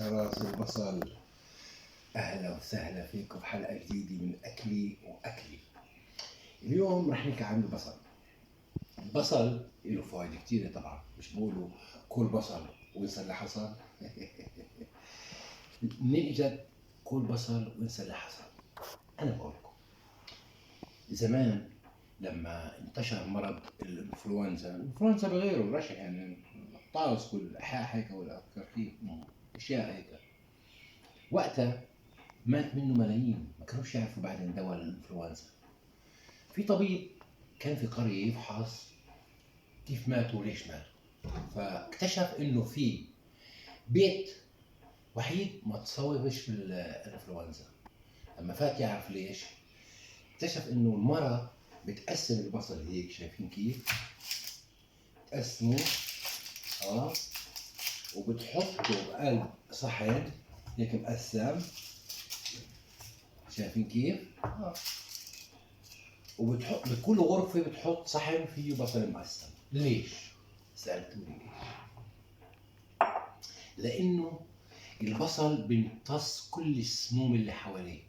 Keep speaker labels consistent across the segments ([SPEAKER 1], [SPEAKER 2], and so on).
[SPEAKER 1] راس البصل. اهلا وسهلا فيكم بحلقه جديده من اكلي واكلي. اليوم رح نحكي عن البصل. البصل له فوائد كثيره طبعا، مش بقولوا كل بصل وانسى اللي حصل. نجد كل بصل وانسى اللي حصل. انا بقول لكم زمان لما انتشر مرض الانفلونزا بغيره الرشح، يعني الطاوس والإيحاء هيك والكركيب، اشياء هيك، وقتها مات منه ملايين، ما كانوش يعرفوا بعدين دواء للانفلونزا. في طبيب كان في قرية يفحص كيف ماتوا وليش ماتوا، فاكتشف انه في بيت وحيد ما تصوبش في الانفلونزا. لما فات يعرف ليش، اكتشف انه المرة بتقسم البصل هيك، شايفين كيف؟ تقسمه وبتحطه بقلب صحن هيك مقسم، شايفين كيف؟ وبتحط بكل غرفة بتحط صحن فيه بصل مقسم. ليش؟ سألتوني ليش؟ لأنه البصل بيمتص كل السموم اللي حواليه.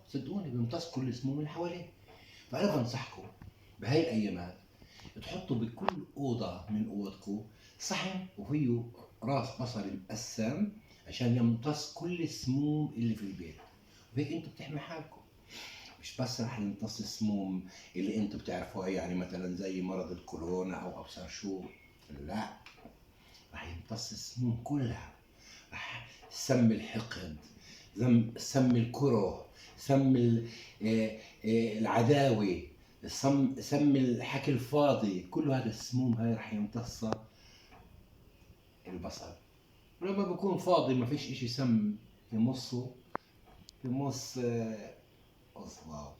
[SPEAKER 1] صدقوني بيمتص كل السموم اللي حواليه. فأنا بنصحكم بهاي الأيامات تحطوا بكل أوضة من أوضكم صحن وفيه راس بصل مقسم عشان يمتص كل السموم اللي في البيت، وهيك انتم بتحمي حالكم. مش بس رح يمتص السموم اللي انتم بتعرفوها، يعني مثلا زي مرض الكورونا او ابصر شو، لا، رح يمتص السموم كلها. رح سم الحقد، سم الكره، سم العداوه، سم الحكي الفاضي، كل هذا السموم هاي رح يمتصها البصل. ولما بكون فاضي ما فيش اشي سم يمصه، يمص اصبع